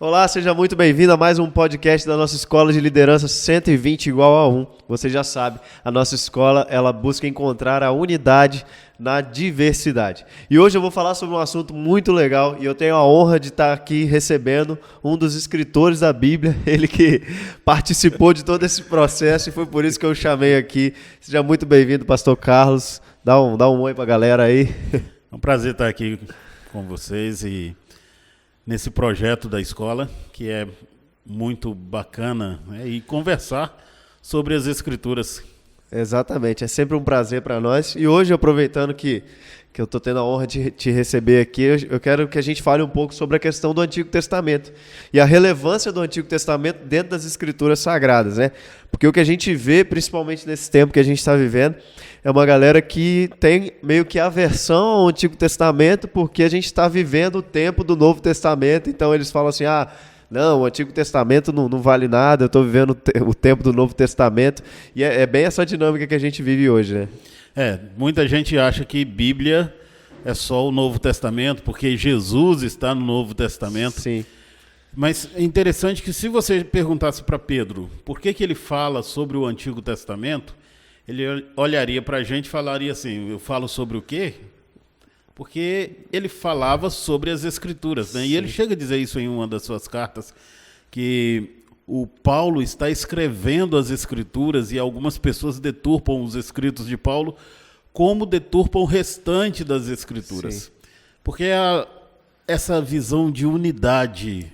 Olá, seja muito bem-vindo a mais um podcast da nossa Escola de Liderança 120 igual a 1. Você já sabe, a nossa escola ela busca encontrar a unidade na diversidade. E hoje eu vou falar sobre um assunto muito legal e eu tenho a honra de estar aqui recebendo um dos escritores da Bíblia, ele que participou de todo esse processo e foi por isso que eu chamei aqui. Seja muito bem-vindo, Pastor Carlos. Dá um oi pra galera aí. É um prazer estar aqui com vocês e nesse projeto da escola, que é muito bacana, né? E conversar sobre as Escrituras. Exatamente, é sempre um prazer para nós. E hoje, aproveitando que eu estou tendo a honra de te receber aqui, eu quero que a gente fale um pouco sobre a questão do Antigo Testamento e a relevância do Antigo Testamento dentro das Escrituras Sagradas, né? Porque o que a gente vê, principalmente nesse tempo que a gente está vivendo, é uma galera que tem meio que aversão ao Antigo Testamento porque a gente está vivendo o tempo do Novo Testamento, então eles falam assim, não, o Antigo Testamento não vale nada, eu estou vivendo o tempo do Novo Testamento, e é bem essa dinâmica que a gente vive hoje, né? Muita gente acha que Bíblia é só o Novo Testamento, porque Jesus está no Novo Testamento. Sim. Mas é interessante que se você perguntasse para Pedro por que ele fala sobre o Antigo Testamento, ele olharia para a gente e falaria assim, eu falo sobre o quê? Porque ele falava sobre as Escrituras, né? E ele chega a dizer isso em uma das suas cartas, que o Paulo está escrevendo as Escrituras e algumas pessoas deturpam os escritos de Paulo como deturpam o restante das Escrituras. Sim. Porque essa visão de unidade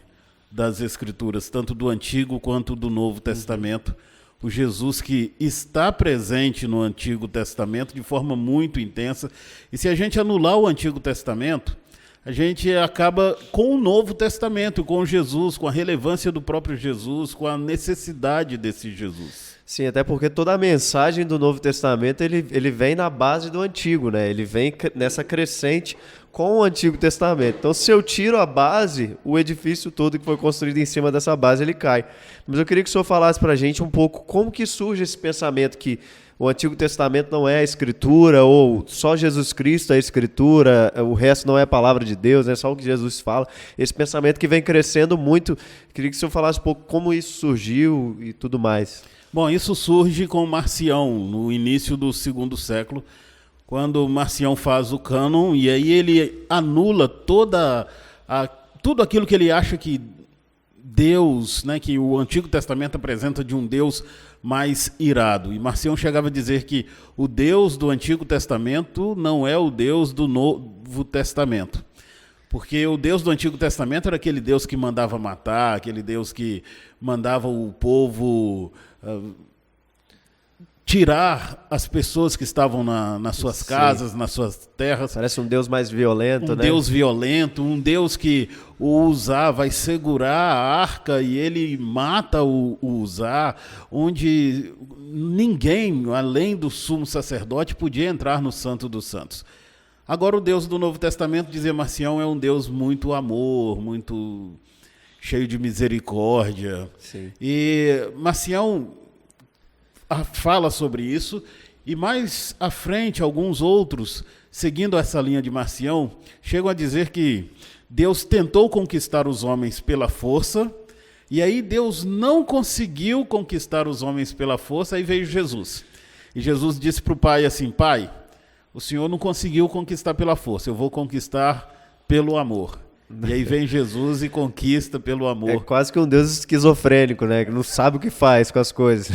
das Escrituras, tanto do Antigo quanto do Novo Testamento, o Jesus que está presente no Antigo Testamento de forma muito intensa. E se a gente anular o Antigo Testamento, a gente acaba com o Novo Testamento, com Jesus, com a relevância do próprio Jesus, com a necessidade desse Jesus. Sim, até porque toda a mensagem do Novo Testamento ele vem na base do Antigo, né? Ele vem nessa crescente com o Antigo Testamento. Então, se eu tiro a base, o edifício todo que foi construído em cima dessa base, ele cai. Mas eu queria que o senhor falasse para a gente um pouco como que surge esse pensamento que o Antigo Testamento não é a Escritura, ou só Jesus Cristo é a Escritura, o resto não é a palavra de Deus, é só o que Jesus fala. Esse pensamento que vem crescendo muito. Eu queria que o senhor falasse um pouco como isso surgiu e tudo mais. Bom, isso surge com Marcião, no início do segundo século, quando Marcião faz o cânon, e aí ele anula tudo aquilo que ele acha que Deus, né, que o Antigo Testamento apresenta de um Deus mais irado. E Marcião chegava a dizer que o Deus do Antigo Testamento não é o Deus do Novo Testamento. Porque o Deus do Antigo Testamento era aquele Deus que mandava matar, aquele Deus que mandava o povo tirar as pessoas que estavam nas suas casas, nas suas terras. Parece um Deus mais violento, né? Um Deus violento, um Deus que o Uzá vai segurar a arca e ele mata o Uzá, onde ninguém, além do sumo sacerdote, podia entrar no Santo dos Santos. Agora o Deus do Novo Testamento, dizia Marcião, é um Deus muito amor, muito cheio de misericórdia. Sim. E Marcião fala sobre isso, e mais à frente, alguns outros, seguindo essa linha de Marcião, chegam a dizer que Deus tentou conquistar os homens pela força, e aí Deus não conseguiu conquistar os homens pela força, aí veio Jesus. E Jesus disse para o Pai assim, Pai, o Senhor não conseguiu conquistar pela força, eu vou conquistar pelo amor. E aí vem Jesus e conquista pelo amor. É quase que um Deus esquizofrênico, né? Que não sabe o que faz com as coisas.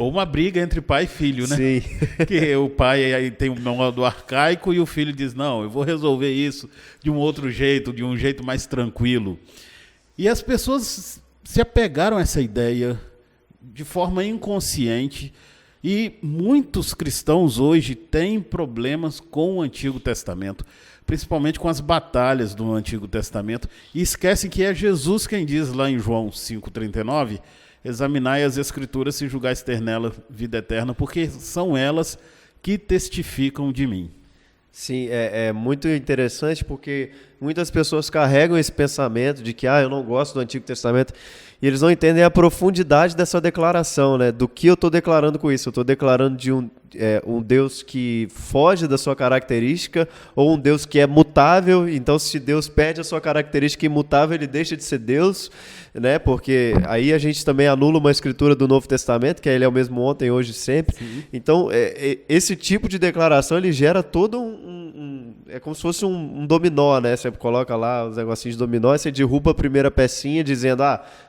Ou uma briga entre pai e filho, né? Sim. Que o pai aí tem o modo arcaico e o filho diz, não, eu vou resolver isso de um outro jeito, de um jeito mais tranquilo. E as pessoas se apegaram a essa ideia de forma inconsciente e muitos cristãos hoje têm problemas com o Antigo Testamento, principalmente com as batalhas do Antigo Testamento, e esquecem que é Jesus quem diz lá em João 5,39, examinai as Escrituras e julgais ter nela vida eterna, porque são elas que testificam de mim. Sim, é muito interessante porque muitas pessoas carregam esse pensamento de que eu não gosto do Antigo Testamento, e eles não entendem a profundidade dessa declaração, né? Do que eu estou declarando com isso. Eu estou declarando de um Deus que foge da sua característica, ou um Deus que é mutável. Então, se Deus perde a sua característica imutável, ele deixa de ser Deus, né? Porque aí a gente também anula uma escritura do Novo Testamento, que ele é o mesmo ontem, hoje e sempre. Sim. Então, esse tipo de declaração, ele gera todo é como se fosse um dominó, né? Você coloca lá os negocinhos de dominó e você derruba a primeira pecinha dizendo,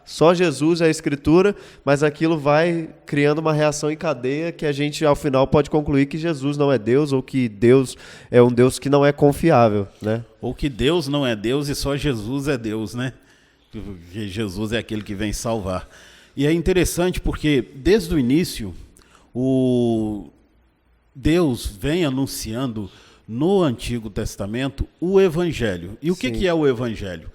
só Jesus é a escritura, mas aquilo vai criando uma reação em cadeia que a gente, ao final, pode concluir que Jesus não é Deus, ou que Deus é um Deus que não é confiável, né? Ou que Deus não é Deus e só Jesus é Deus, né? Que Jesus é aquele que vem salvar. E é interessante porque, desde o início, Deus vem anunciando no Antigo Testamento o Evangelho. E o que é o Evangelho?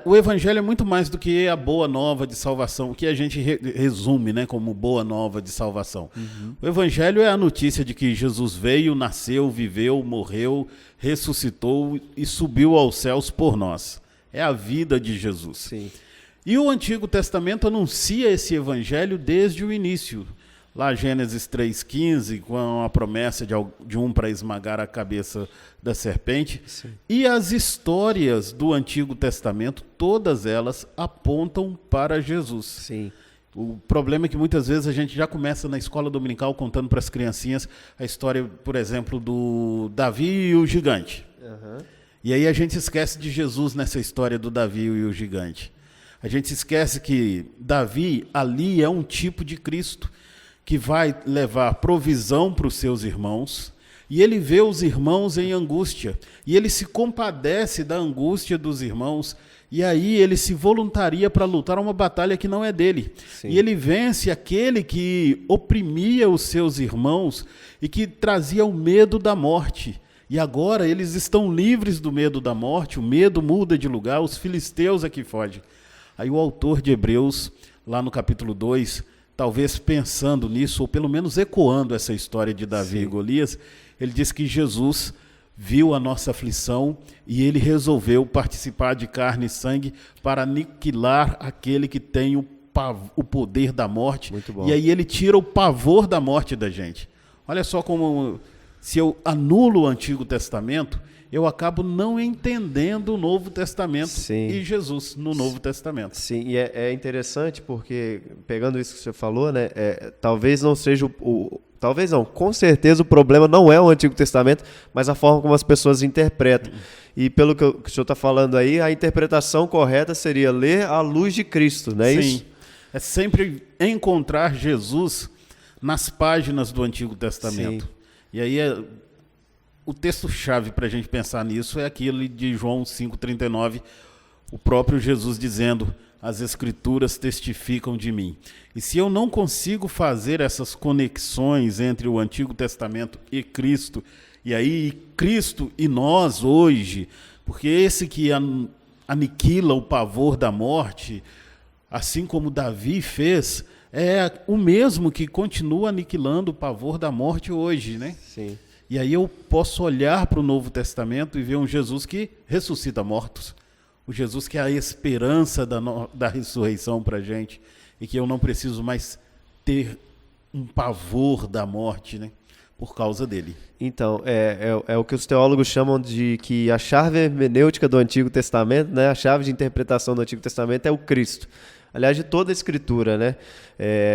O Evangelho é muito mais do que a boa nova de salvação, que a gente resume, né, como boa nova de salvação. Uhum. O Evangelho é a notícia de que Jesus veio, nasceu, viveu, morreu, ressuscitou e subiu aos céus por nós. É a vida de Jesus. Sim. E o Antigo Testamento anuncia esse Evangelho desde o início. Lá Gênesis 3,15, com a promessa de um para esmagar a cabeça da serpente. Sim. E as histórias do Antigo Testamento, todas elas apontam para Jesus. Sim. O problema é que muitas vezes a gente já começa na escola dominical contando para as criancinhas a história, por exemplo, do Davi e o gigante. Uhum. E aí a gente esquece de Jesus nessa história do Davi e o gigante. A gente esquece que Davi ali é um tipo de Cristo, que vai levar provisão para os seus irmãos, e ele vê os irmãos em angústia, e ele se compadece da angústia dos irmãos, e aí ele se voluntaria para lutar uma batalha que não é dele. Sim. E ele vence aquele que oprimia os seus irmãos e que trazia o medo da morte. E agora eles estão livres do medo da morte, o medo muda de lugar, os filisteus é que fogem. Aí o autor de Hebreus, lá no capítulo 2, talvez pensando nisso, ou pelo menos ecoando essa história de Davi e Golias, ele diz que Jesus viu a nossa aflição e ele resolveu participar de carne e sangue para aniquilar aquele que tem o poder da morte. Muito bom. E aí ele tira o pavor da morte da gente. Olha só como, se eu anulo o Antigo Testamento, eu acabo não entendendo o Novo Testamento. Sim. E Jesus no Novo Testamento. Sim, e é interessante porque, pegando isso que você falou, né, talvez não seja talvez não, com certeza o problema não é o Antigo Testamento, mas a forma como as pessoas interpretam. E pelo que o senhor está falando aí, a interpretação correta seria ler à luz de Cristo, não é isso? Sim, é sempre encontrar Jesus nas páginas do Antigo Testamento. Sim. E aí o texto-chave para a gente pensar nisso é aquele de João 5,39, o próprio Jesus dizendo: as Escrituras testificam de mim. E se eu não consigo fazer essas conexões entre o Antigo Testamento e Cristo, e aí Cristo e nós hoje, porque esse que aniquila o pavor da morte, assim como Davi fez, é o mesmo que continua aniquilando o pavor da morte hoje, né? Sim. E aí eu posso olhar para o Novo Testamento e ver um Jesus que ressuscita mortos. O Jesus que é a esperança da ressurreição para a gente. E que eu não preciso mais ter um pavor da morte, né? Por causa dele. Então, é o que os teólogos chamam de que a chave hermenêutica do Antigo Testamento, né? A chave de interpretação do Antigo Testamento é o Cristo. Aliás, de toda a Escritura, né?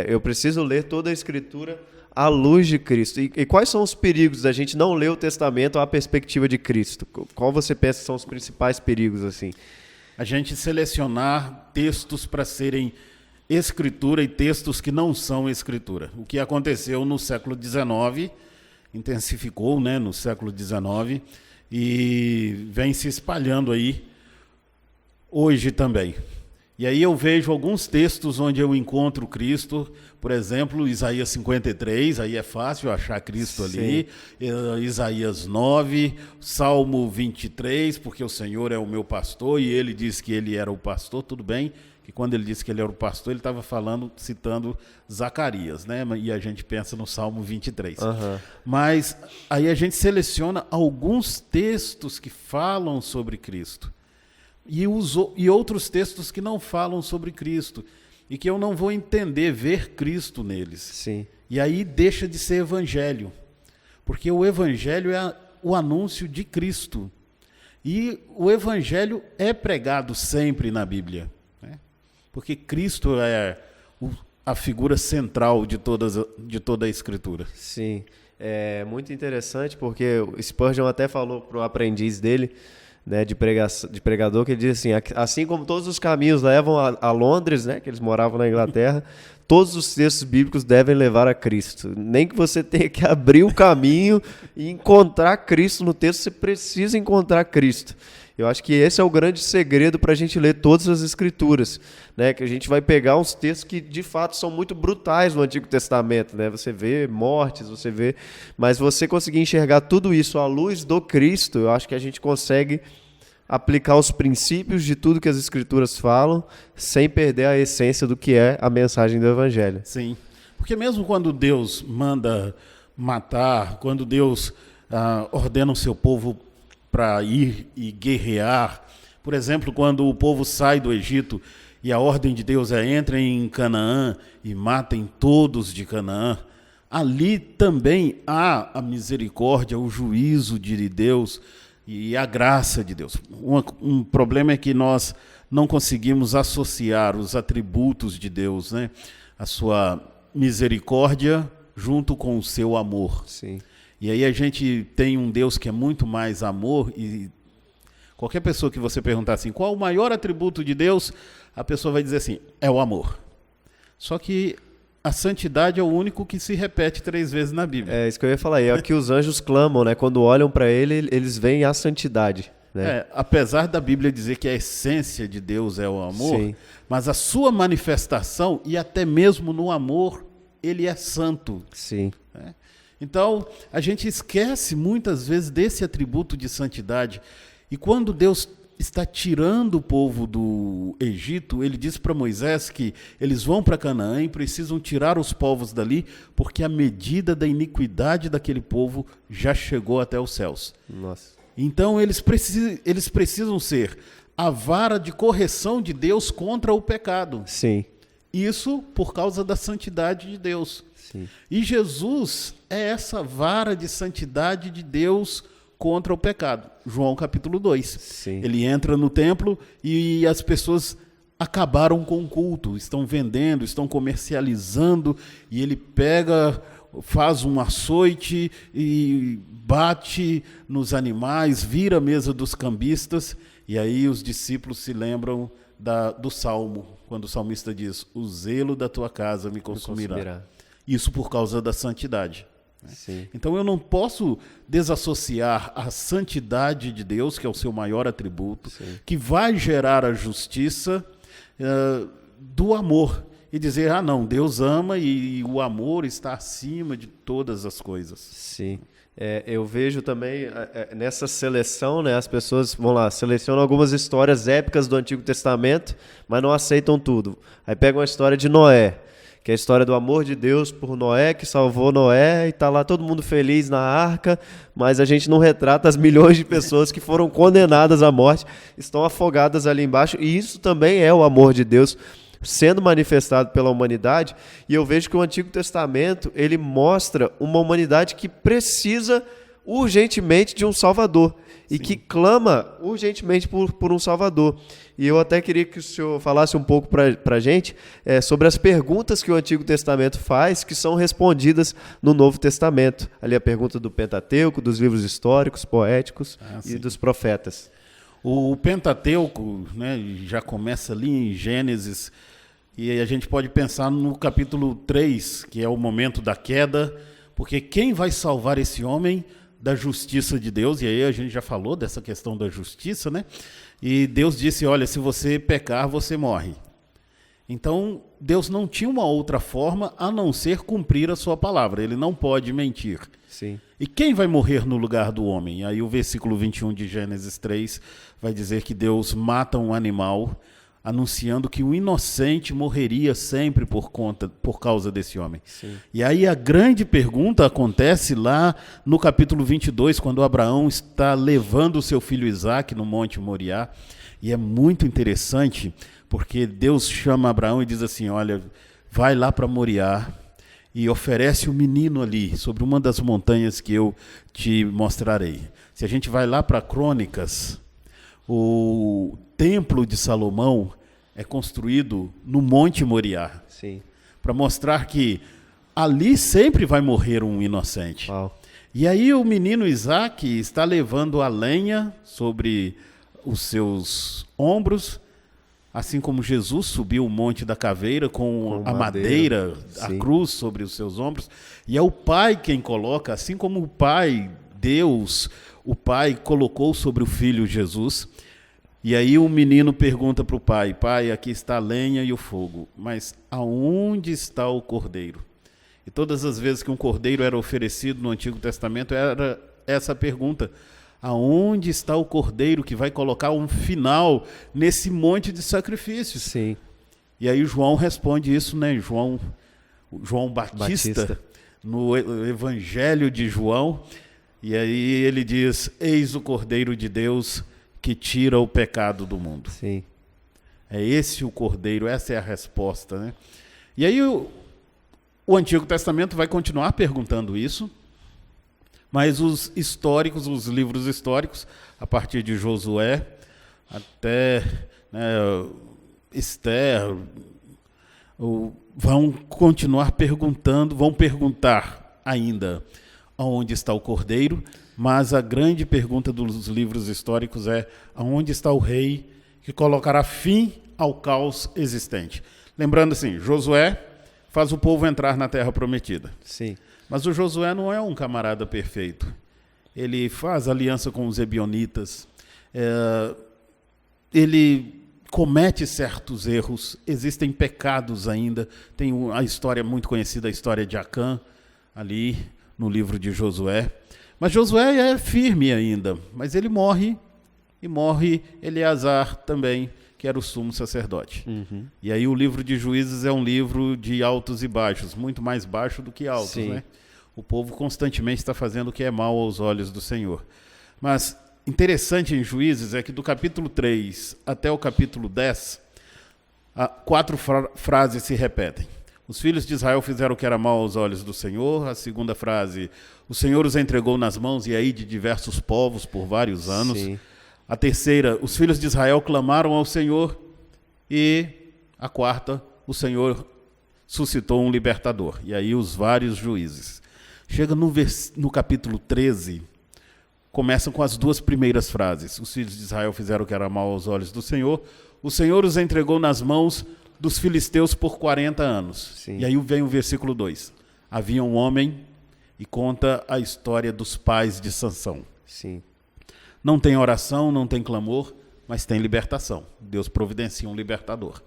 Eu preciso ler toda a Escritura à luz de Cristo. E quais são os perigos da gente não ler o Testamento à perspectiva de Cristo? Qual você pensa que são os principais perigos, assim? A gente selecionar textos para serem Escritura e textos que não são Escritura. O que aconteceu no século XIX, intensificou, né, no século XIX, e vem se espalhando aí hoje também. E aí eu vejo alguns textos onde eu encontro Cristo, por exemplo, Isaías 53, aí é fácil achar Cristo ali, Isaías 9, Salmo 23, porque o Senhor é o meu pastor e ele disse que ele era o pastor, tudo bem, que quando ele disse que ele era o pastor, ele estava citando Zacarias, né? E a gente pensa no Salmo 23. Mas aí a gente seleciona alguns textos que falam sobre Cristo e outros textos que não falam sobre Cristo e que eu não vou entender, ver Cristo neles. Sim. E aí deixa de ser evangelho, porque o evangelho é o anúncio de Cristo. E o evangelho é pregado sempre na Bíblia, né? Porque Cristo é a figura central de toda a Escritura. Sim, é muito interessante porque o Spurgeon até falou para o aprendiz dele, né, de pregador, que ele diz assim como todos os caminhos levam a Londres, né, que eles moravam na Inglaterra, todos os textos bíblicos devem levar a Cristo. Nem que você tenha que abrir o caminho e encontrar Cristo no texto, você precisa encontrar Cristo. Eu acho que esse é o grande segredo para a gente ler todas as Escrituras, né? Que a gente vai pegar uns textos que de fato são muito brutais no Antigo Testamento, né? Você vê mortes, mas você conseguir enxergar tudo isso à luz do Cristo, eu acho que a gente consegue aplicar os princípios de tudo que as Escrituras falam, sem perder a essência do que é a mensagem do Evangelho. Sim, porque mesmo quando Deus manda matar, quando Deus ordena o seu povo para ir e guerrear, por exemplo, quando o povo sai do Egito e a ordem de Deus é entrem em Canaã e matem todos de Canaã, ali também há a misericórdia, o juízo de Deus e a graça de Deus. Um problema é que nós não conseguimos associar os atributos de Deus, né? A sua misericórdia junto com o seu amor. Sim. E aí a gente tem um Deus que é muito mais amor, e qualquer pessoa que você perguntar assim, qual o maior atributo de Deus, a pessoa vai dizer assim, é o amor. Só que a santidade é o único que se repete 3 vezes na Bíblia. É isso que eu ia falar, é o que os anjos clamam, né? Quando olham para ele, eles veem a santidade, né? Apesar da Bíblia dizer que a essência de Deus é o amor, Sim. Mas a sua manifestação, e até mesmo no amor, ele é santo. Sim. Né? Então, a gente esquece muitas vezes desse atributo de santidade. E quando Deus está tirando o povo do Egito, ele diz para Moisés que eles vão para Canaã e precisam tirar os povos dali, porque a medida da iniquidade daquele povo já chegou até os céus. Nossa. Então, eles precisam ser a vara de correção de Deus contra o pecado. Sim. Isso por causa da santidade de Deus. Sim. E Jesus é essa vara de santidade de Deus contra o pecado. João capítulo 2. Sim. Ele entra no templo e as pessoas acabaram com o culto, estão vendendo, estão comercializando, e ele pega, faz um açoite e bate nos animais, vira a mesa dos cambistas, e aí os discípulos se lembram do Salmo, quando o salmista diz, o zelo da tua casa me consumirá. Isso por causa da santidade. Sim. Então eu não posso desassociar a santidade de Deus, que é o seu maior atributo, Sim. que vai gerar a justiça, do amor. E dizer, não, Deus ama e o amor está acima de todas as coisas. Sim. Eu vejo também nessa seleção, né, as pessoas vão lá, selecionam algumas histórias épicas do Antigo Testamento, mas não aceitam tudo. Aí pegam a história de Noé, que é a história do amor de Deus por Noé, que salvou Noé, e está lá todo mundo feliz na arca, mas a gente não retrata as milhões de pessoas que foram condenadas à morte, estão afogadas ali embaixo, e isso também é o amor de Deus sendo manifestado pela humanidade. E eu vejo que o Antigo Testamento, ele mostra uma humanidade que precisa urgentemente de um Salvador. E que clama urgentemente por um Salvador. E eu até queria que o senhor falasse um pouco para a gente sobre as perguntas que o Antigo Testamento faz, que são respondidas no Novo Testamento. Ali a pergunta do Pentateuco, dos livros históricos, poéticos e dos profetas. O Pentateuco, né, já começa ali em Gênesis, e a gente pode pensar no capítulo 3, que é o momento da queda, porque quem vai salvar esse homem da justiça de Deus? E aí a gente já falou dessa questão da justiça, né? E Deus disse, olha, se você pecar, você morre. Então, Deus não tinha uma outra forma a não ser cumprir a sua palavra. Ele não pode mentir. Sim. E quem vai morrer no lugar do homem? Aí o versículo 21 de Gênesis 3 vai dizer que Deus mata um animal, anunciando que o inocente morreria sempre por causa desse homem. Sim. E aí a grande pergunta acontece lá no capítulo 22, quando Abraão está levando o seu filho Isaque no Monte Moriá. E é muito interessante, porque Deus chama Abraão e diz assim, olha, vai lá para Moriá e oferece o menino ali, sobre uma das montanhas que eu te mostrarei. Se a gente vai lá para Crônicas, o Templo de Salomão é construído no Monte Moriá, para mostrar que ali sempre vai morrer um inocente. Uau. E aí o menino Isaque está levando a lenha sobre os seus ombros, assim como Jesus subiu o Monte da Caveira com a madeira, a cruz sobre os seus ombros. E é o Pai quem coloca, assim como o Pai, Deus, o Pai colocou sobre o Filho Jesus. E aí o menino pergunta para o pai, pai, aqui está a lenha e o fogo, mas aonde está o cordeiro? E todas as vezes que um cordeiro era oferecido no Antigo Testamento, era essa pergunta, aonde está o cordeiro que vai colocar um final nesse monte de sacrifícios? Sim. E aí João responde isso, né? João Batista, no Evangelho de João, e aí ele diz, eis o Cordeiro de Deus que tira o pecado do mundo. Sim. É esse o Cordeiro, essa é a resposta, né? E aí o Antigo Testamento vai continuar perguntando isso, mas os históricos, os livros históricos, a partir de Josué até Esther, vão continuar perguntando, vão perguntar ainda aonde está o Cordeiro, mas a grande pergunta dos livros históricos é aonde está o rei que colocará fim ao caos existente. Lembrando assim, Josué faz o povo entrar na terra prometida. Sim. Mas o Josué não é um camarada perfeito. Ele faz aliança com os ebionitas, ele comete certos erros, existem pecados ainda. Tem a história muito conhecida, a história de Acã, ali no livro de Josué. Mas Josué é firme ainda, mas ele morre, e morre Eleazar também, que era o sumo sacerdote. Uhum. E aí o livro de Juízes é um livro de altos e baixos, muito mais baixo do que altos, né? O povo constantemente está fazendo o que é mal aos olhos do Senhor. Mas interessante em Juízes é que do capítulo 3 até o capítulo 10, 4 frases se repetem. Os filhos de Israel fizeram o que era mal aos olhos do Senhor. A segunda frase, o Senhor os entregou nas mãos e aí de diversos povos por vários anos. Sim. A terceira, os filhos de Israel clamaram ao Senhor. E a quarta, o Senhor suscitou um libertador. E aí os vários juízes. Chega no capítulo 13, começam com as duas primeiras frases. Os filhos de Israel fizeram o que era mal aos olhos do Senhor. O Senhor os entregou nas mãos dos filisteus por 40 anos. Sim. E aí vem o versículo 2. Havia um homem, e conta a história dos pais de Sansão. Sim. Não tem oração, não tem clamor, mas tem libertação. Deus providencia um libertador.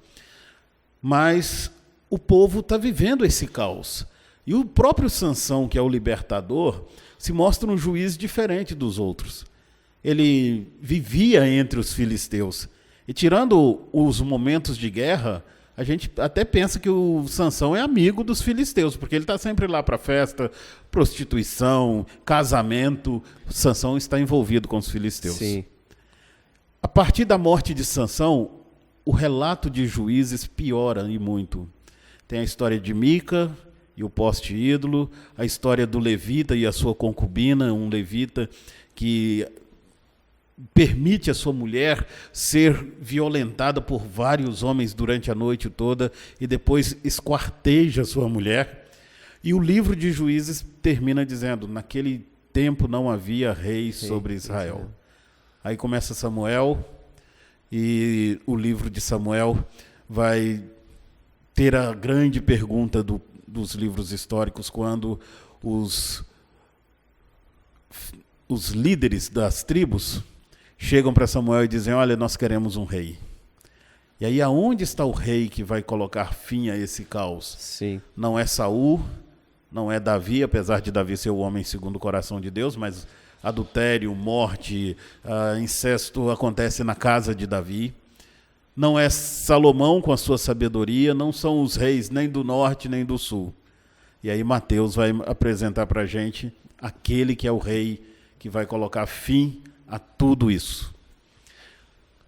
Mas o povo está vivendo esse caos. E o próprio Sansão, que é o libertador, se mostra um juiz diferente dos outros. Ele vivia entre os filisteus. E tirando os momentos de guerra, a gente até pensa que o Sansão é amigo dos filisteus, porque ele está sempre lá para festa, prostituição, casamento. O Sansão está envolvido com os filisteus. Sim. A partir da morte de Sansão, o relato de Juízes piora e muito. Tem a história de Mica e o poste ídolo, a história do levita e a sua concubina, um levita que permite a sua mulher ser violentada por vários homens durante a noite toda e depois esquarteja a sua mulher. E o livro de Juízes termina dizendo, naquele tempo não havia rei sobre Israel. Aí começa Samuel e o livro de Samuel vai ter a grande pergunta dos livros históricos quando os líderes das tribos chegam para Samuel e dizem, olha, nós queremos um rei. E aí aonde está o rei que vai colocar fim a esse caos? Sim. Não é Saul, não é Davi, apesar de Davi ser o homem segundo o coração de Deus, mas adultério, morte, incesto acontece na casa de Davi. não é Salomão com a sua sabedoria, não são os reis nem do norte nem do sul. E aí Mateus vai apresentar para a gente aquele que é o rei, que vai colocar fim a tudo isso.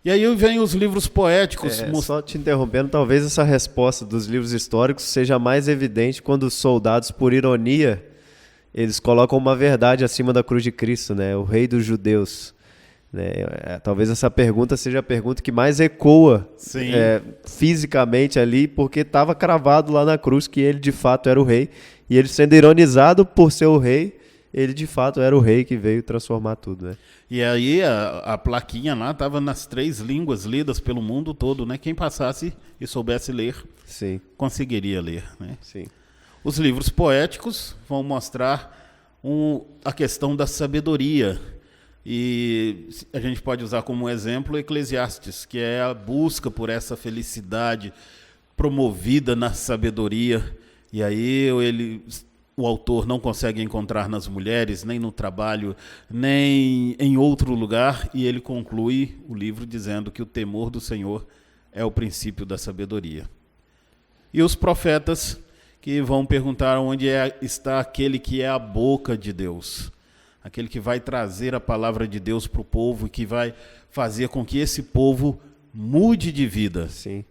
E aí vem os livros poéticos. Só te interrompendo, talvez essa resposta dos livros históricos seja mais evidente quando os soldados, por ironia, eles colocam uma verdade acima da cruz de Cristo, né? O rei dos judeus. Né? Talvez essa pergunta seja a pergunta que mais ecoa fisicamente ali, porque estava cravado lá na cruz que ele de fato era o rei. E ele sendo ironizado por ser o rei, ele de fato era o rei que veio transformar tudo, né? E aí a plaquinha lá estava nas 3 línguas lidas pelo mundo todo, né? Quem passasse e soubesse ler, Sim. conseguiria ler, né? Sim. Os livros poéticos vão mostrar a questão da sabedoria. E a gente pode usar como exemplo Eclesiastes, que é a busca por essa felicidade promovida na sabedoria. E aí o autor não consegue encontrar nas mulheres, nem no trabalho, nem em outro lugar, e ele conclui o livro dizendo que o temor do Senhor é o princípio da sabedoria. E os profetas que vão perguntar onde está aquele que é a boca de Deus, aquele que vai trazer a palavra de Deus para o povo e que vai fazer com que esse povo mude de vida. Sim.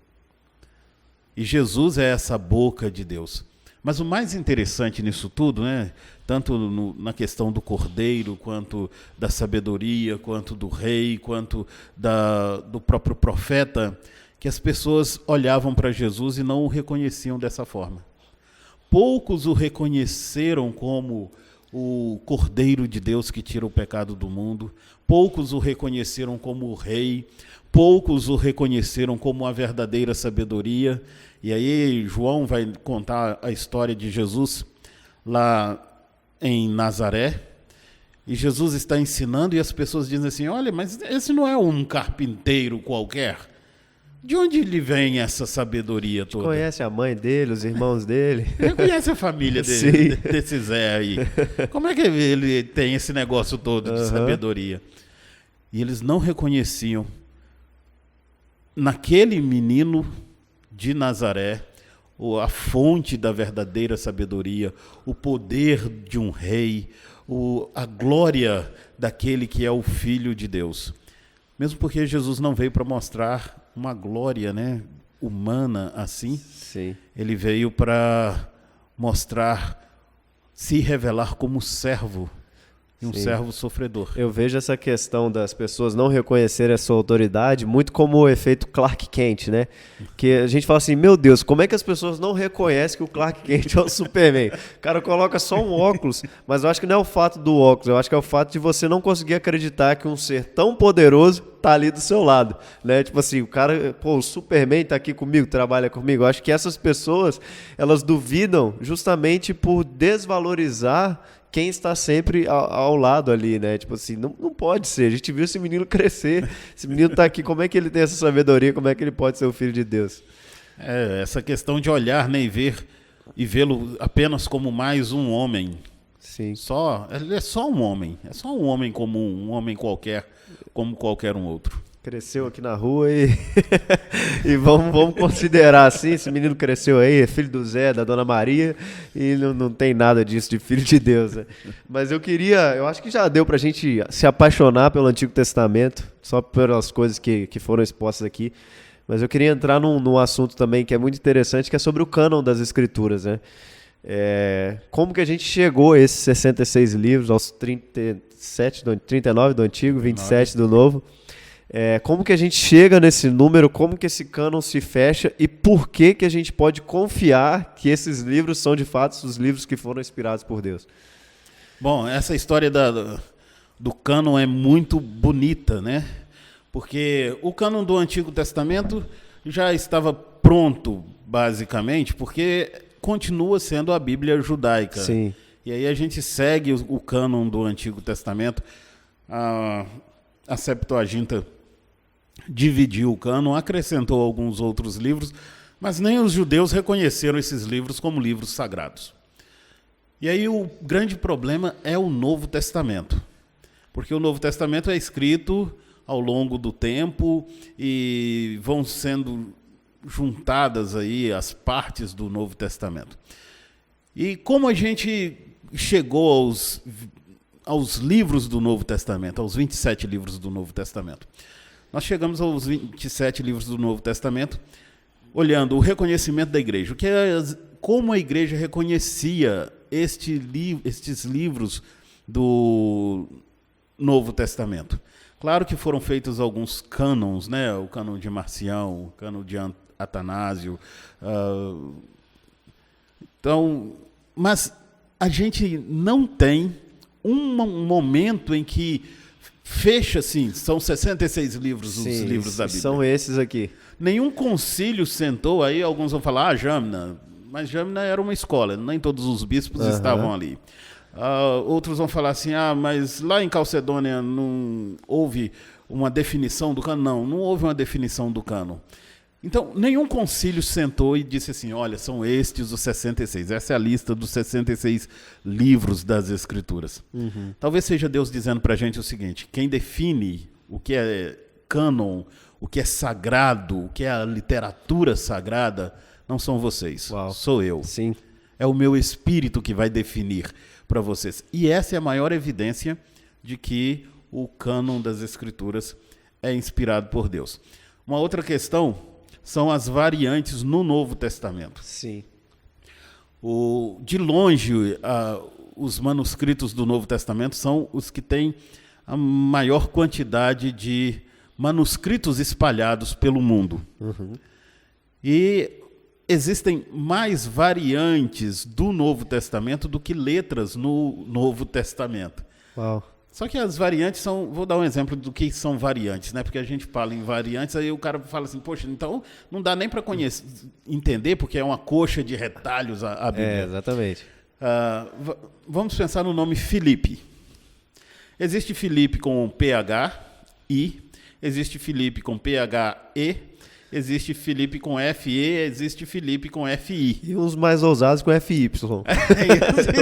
E Jesus é essa boca de Deus. Mas o mais interessante nisso tudo, né, tanto na questão do cordeiro, quanto da sabedoria, quanto do rei, quanto do próprio profeta, que as pessoas olhavam para Jesus e não o reconheciam dessa forma. Poucos o reconheceram como o Cordeiro de Deus que tira o pecado do mundo, poucos o reconheceram como o rei, poucos o reconheceram como a verdadeira sabedoria. E aí João vai contar a história de Jesus lá em Nazaré, e Jesus está ensinando e as pessoas dizem assim, olha, mas esse não é um carpinteiro qualquer. De onde ele vem essa sabedoria toda? Conhece a mãe dele, os irmãos dele? Ele conhece a família dele, desse Zé aí. Como é que ele tem esse negócio todo de sabedoria? E eles não reconheciam naquele menino de Nazaré a fonte da verdadeira sabedoria, o poder de um rei, a glória daquele que é o Filho de Deus. Mesmo porque Jesus não veio para mostrar uma glória, né, humana assim. Sim. Ele veio para mostrar, se revelar como servo, e um servo sofredor. Eu vejo essa questão das pessoas não reconhecerem a sua autoridade muito como o efeito Clark Kent, né? Que a gente fala assim, meu Deus, como é que as pessoas não reconhecem que o Clark Kent é o Superman? O cara coloca só um óculos, mas eu acho que não é o fato do óculos, eu acho que é o fato de você não conseguir acreditar que um ser tão poderoso tá ali do seu lado, né? Tipo assim, o cara, o Superman tá aqui comigo, trabalha comigo. Eu acho que essas pessoas, elas duvidam justamente por desvalorizar quem está sempre ao lado ali, né? Tipo assim, não pode ser. A gente viu esse menino crescer. Esse menino está aqui. Como é que ele tem essa sabedoria? Como é que ele pode ser o filho de Deus? Essa questão de olhar, né, e vê-lo apenas como mais um homem. Sim. Ele é só um homem. É só um homem comum, um homem qualquer, como qualquer um outro. Cresceu aqui na rua e vamos considerar assim, esse menino cresceu aí, é filho do Zé, da Dona Maria, e não tem nada disso de filho de Deus, né? Mas eu acho que já deu pra gente se apaixonar pelo Antigo Testamento, só pelas coisas que foram expostas aqui, mas eu queria entrar num assunto também que é muito interessante, que é sobre o cânon das Escrituras, né? Como que a gente chegou a esses 66 livros, aos 39 do Antigo, 27 do Novo. Como que a gente chega nesse número, como que esse cânon se fecha e por que a gente pode confiar que esses livros são de fato os livros que foram inspirados por Deus? Bom, essa história do cânon é muito bonita, né? Porque o cânon do Antigo Testamento já estava pronto, basicamente, porque continua sendo a Bíblia judaica. Sim. E aí a gente segue o cânon do Antigo Testamento. A Septuaginta dividiu o cânon, acrescentou alguns outros livros, mas nem os judeus reconheceram esses livros como livros sagrados. E aí o grande problema é o Novo Testamento, porque o Novo Testamento é escrito ao longo do tempo e vão sendo juntadas aí as partes do Novo Testamento. E como a gente chegou aos livros do Novo Testamento, aos 27 livros do Novo Testamento? Nós chegamos aos 27 livros do Novo Testamento olhando o reconhecimento da igreja. Como a igreja reconhecia estes livros do Novo Testamento. Claro que foram feitos alguns cânons, né? O cânon de Marcião, o cânon de Atanásio. Então, mas a gente não tem um momento em que fecha assim, são 66 livros os livros da Bíblia. São esses aqui. Nenhum concílio sentou, aí alguns vão falar, Jâmina, mas Jâmina era uma escola, nem todos os bispos estavam ali. Outros vão falar assim, mas lá em Calcedônia não houve uma definição do cânon. Não houve uma definição do cânon. Então, nenhum concílio sentou e disse assim, olha, são estes os 66. Essa é a lista dos 66 livros das Escrituras. Talvez seja Deus dizendo para a gente o seguinte, quem define o que é cânon, o que é sagrado, o que é a literatura sagrada, não são vocês, sou eu. Sim. É o meu espírito que vai definir para vocês. E essa é a maior evidência de que o cânon das Escrituras é inspirado por Deus. Uma outra questão são as variantes no Novo Testamento. Sim. De longe, os manuscritos do Novo Testamento são os que têm a maior quantidade de manuscritos espalhados pelo mundo. E existem mais variantes do Novo Testamento do que letras no Novo Testamento. Uau. Só que as variantes são... Vou dar um exemplo do que são variantes, né? Porque a gente fala em variantes, aí o cara fala assim, poxa, então não dá nem para entender, porque é uma coxa de retalhos a Bíblia. Exatamente. Vamos pensar no nome Filipe. Existe Filipe com PH-I, existe Filipe com PH-E, existe Filipe com F-E, existe Filipe com F-I. E uns mais ousados com F-Y.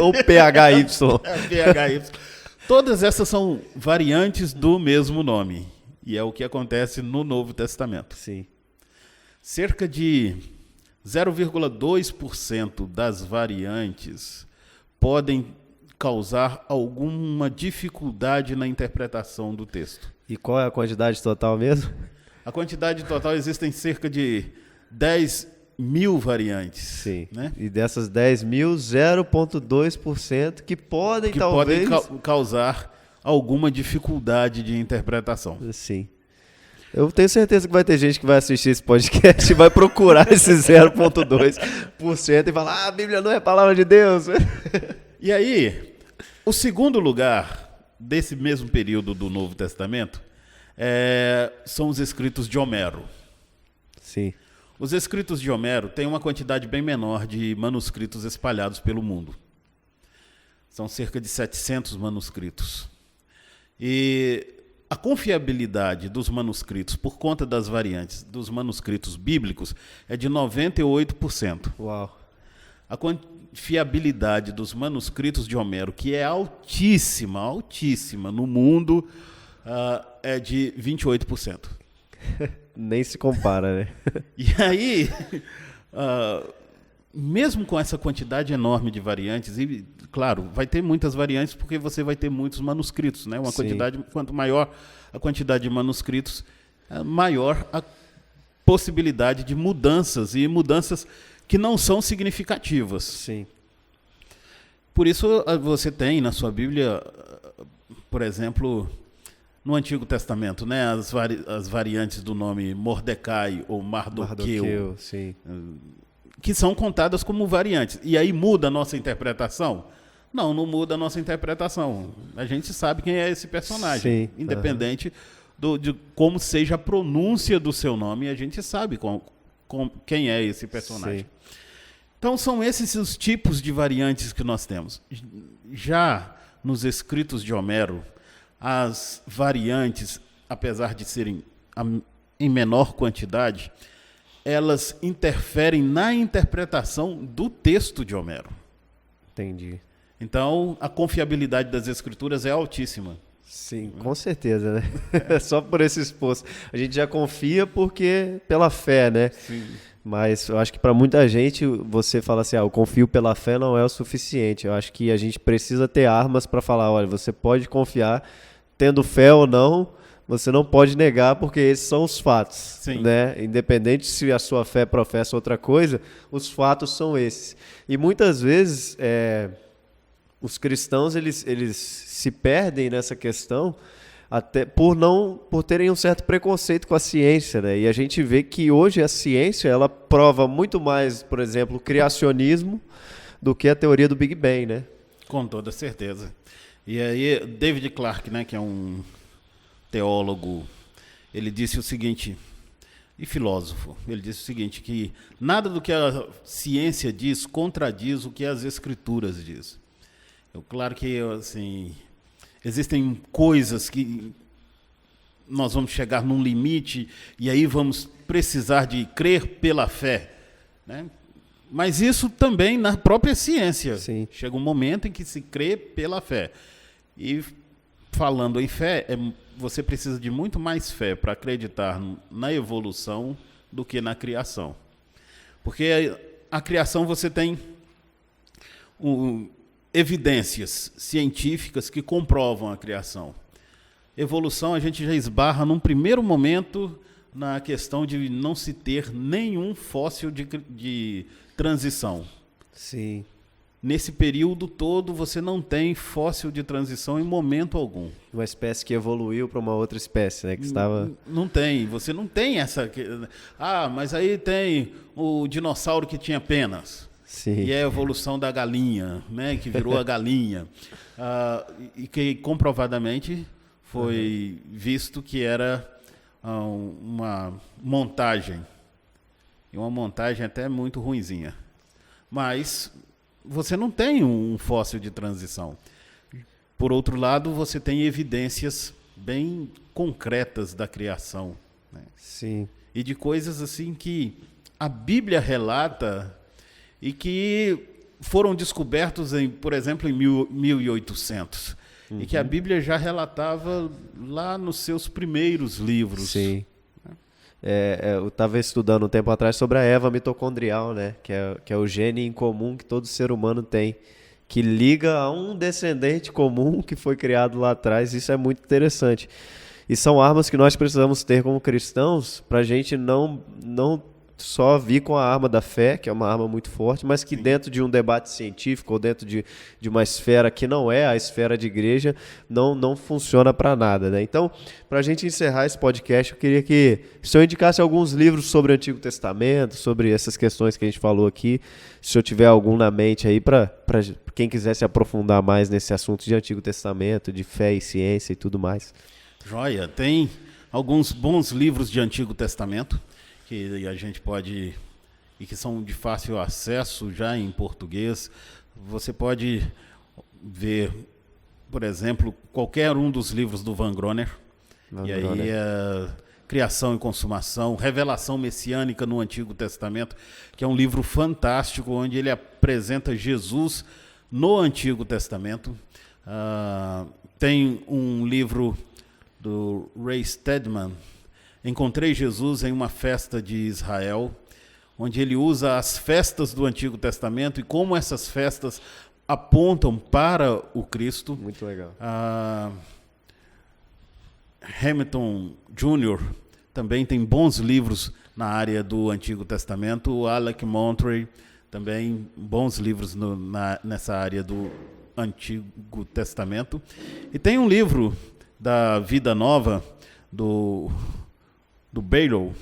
Ou PH-Y. PH-Y. Todas essas são variantes do mesmo nome. E é o que acontece no Novo Testamento. Sim. Cerca de 0,2% das variantes podem causar alguma dificuldade na interpretação do texto. E qual é a quantidade total mesmo? A quantidade total existem cerca de 10 mil variantes. Sim. Né? E dessas 10 mil, 0,2% que podem talvez... podem causar alguma dificuldade de interpretação. Sim. Eu tenho certeza que vai ter gente que vai assistir esse podcast e vai procurar esse 0,2% e falar, a Bíblia não é palavra de Deus. E aí, o segundo lugar desse mesmo período do Novo Testamento são os escritos de Homero. Sim. Os escritos de Homero têm uma quantidade bem menor de manuscritos espalhados pelo mundo. São cerca de 700 manuscritos. E a confiabilidade dos manuscritos, por conta das variantes dos manuscritos bíblicos, é de 98%. Uau. A confiabilidade dos manuscritos de Homero, que é altíssima, altíssima no mundo, é de 28%. Nem se compara, né? E aí, mesmo com essa quantidade enorme de variantes, e claro, vai ter muitas variantes porque você vai ter muitos manuscritos, né? Uma quantidade, quanto maior a quantidade de manuscritos, maior a possibilidade de mudanças, e mudanças que não são significativas. Sim. Por isso você tem na sua Bíblia, por exemplo, no Antigo Testamento, né, as variantes do nome Mordecai ou Mardoqueu, sim. Que são contadas como variantes. E aí muda a nossa interpretação? Não muda a nossa interpretação. A gente sabe quem é esse personagem. Sim. Independente de como seja a pronúncia do seu nome, a gente sabe quem é esse personagem. Sim. Então são esses os tipos de variantes que nós temos. Já nos escritos de Homero, as variantes, apesar de serem em menor quantidade, elas interferem na interpretação do texto de Homero. Entendi. Então, a confiabilidade das escrituras é altíssima. Sim, com certeza, né? Só por esse esforço. A gente já confia porque pela fé, né? Sim. Mas eu acho que para muita gente, você fala assim, eu confio pela fé não é o suficiente. Eu acho que a gente precisa ter armas para falar, olha, você pode confiar, tendo fé ou não, você não pode negar, porque esses são os fatos. Sim. Né? Independente se a sua fé professa outra coisa, os fatos são esses. E muitas vezes os cristãos eles se perdem nessa questão até por terem um certo preconceito com a ciência, né? E a gente vê que hoje a ciência ela prova muito mais, por exemplo, o criacionismo do que a teoria do Big Bang, né? Com toda certeza. E aí, David Clark, né, que é um teólogo, ele disse o seguinte, e filósofo, ele disse o seguinte, que nada do que a ciência diz contradiz o que as escrituras dizem. Claro que, assim, existem coisas que nós vamos chegar num limite e aí vamos precisar de crer pela fé, né? Mas isso também na própria ciência. Sim. Chega um momento em que se crê pela fé. E falando em fé, você precisa de muito mais fé para acreditar na evolução do que na criação. Porque a criação você tem evidências científicas que comprovam a criação. Evolução a gente já esbarra num primeiro momento na questão de não se ter nenhum fóssil de transição. Sim. Nesse período todo você não tem fóssil de transição em momento algum. Uma espécie que evoluiu para uma outra espécie, né? Que estava... Não tem, você não tem essa... mas aí tem o dinossauro que tinha penas. Sim. E é a evolução da galinha, né, que virou a galinha. E que comprovadamente foi visto que era uma montagem. E uma montagem até muito ruinzinha. Mas você não tem um fóssil de transição. Por outro lado, você tem evidências bem concretas da criação. Né? Sim. E de coisas assim que a Bíblia relata... e que foram descobertos, por exemplo, em 1800. E que a Bíblia já relatava lá nos seus primeiros livros. Sim. Eu estava estudando um tempo atrás sobre a Eva mitocondrial, né? Que é o gene em comum que todo ser humano tem, que liga a um descendente comum que foi criado lá atrás. Isso é muito interessante. E são armas que nós precisamos ter como cristãos para a gente não só vir com a arma da fé, que é uma arma muito forte, mas que dentro de um debate científico ou dentro de uma esfera que não é a esfera de igreja, não funciona para nada, né? Então, para a gente encerrar esse podcast, eu queria que o senhor indicasse alguns livros sobre o Antigo Testamento, sobre essas questões que a gente falou aqui, se eu tiver algum na mente aí, para quem quiser se aprofundar mais nesse assunto de Antigo Testamento, de fé e ciência e tudo mais. Joia, tem alguns bons livros de Antigo Testamento, que a gente pode, e que são de fácil acesso já em português. Você pode ver, por exemplo, qualquer um dos livros do Van Groner. E aí Criação e Consumação, Revelação Messiânica no Antigo Testamento, que é um livro fantástico, onde ele apresenta Jesus no Antigo Testamento. Tem um livro do Ray Stedman, Encontrei Jesus em uma festa de Israel, onde ele usa as festas do Antigo Testamento e como essas festas apontam para o Cristo. Muito legal. Hamilton Jr. também tem bons livros na área do Antigo Testamento. O Alec Montre também bons livros nessa área do Antigo Testamento. E tem um livro da Vida Nova, do Baylor,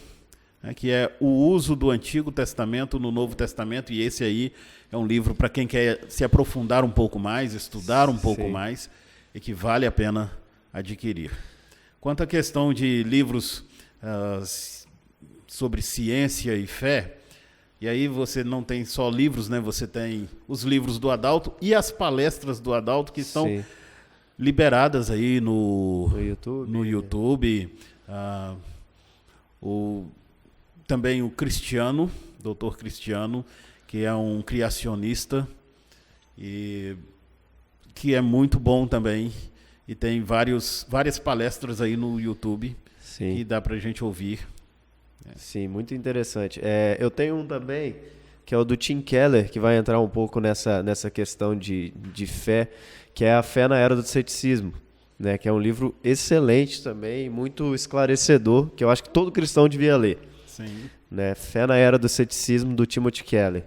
né, que é o uso do Antigo Testamento no Novo Testamento, e esse aí é um livro para quem quer se aprofundar um pouco mais, estudar um pouco mais, e que vale a pena adquirir. Quanto à questão de livros sobre ciência e fé, e aí você não tem só livros, né, você tem os livros do Adalto e as palestras do Adalto que estão liberadas aí no YouTube. Também o Cristiano, Dr. Cristiano, que é um criacionista e que é muito bom também. E tem várias palestras aí no YouTube Sim. que dá pra gente ouvir. Sim, muito interessante. Eu tenho um também, que é o do Tim Keller, que vai entrar um pouco nessa questão de fé, que é A Fé na Era do Ceticismo, né? Que é um livro excelente também, muito esclarecedor, que eu acho que todo cristão devia ler. Sim. Né? Fé na Era do Ceticismo, do Timothy Keller.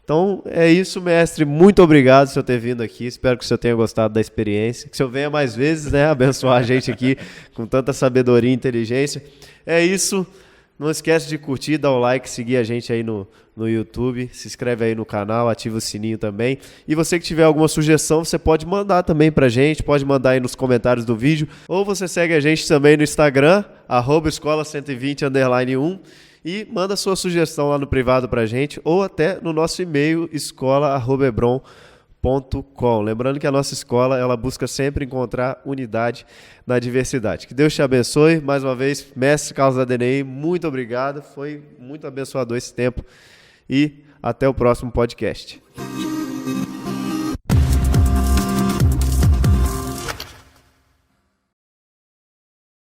Então, é isso, mestre. Muito obrigado por o senhor ter vindo aqui. Espero que o senhor tenha gostado da experiência. Que o senhor venha mais vezes, né? Abençoar a gente aqui com tanta sabedoria e inteligência. É isso. Não esquece de curtir, dar o like, seguir a gente aí no YouTube. Se inscreve aí no canal, ativa o sininho também. E você que tiver alguma sugestão, você pode mandar também pra gente. Pode mandar aí nos comentários do vídeo. Ou você segue a gente também no Instagram, @escola120_1. E manda sua sugestão lá no privado pra gente, ou até no nosso e-mail, escola@hebron.com. Lembrando que a nossa escola, ela busca sempre encontrar unidade na diversidade. Que Deus te abençoe. Mais uma vez, mestre Carlos Adenei, muito obrigado. Foi muito abençoador esse tempo. E até o próximo podcast.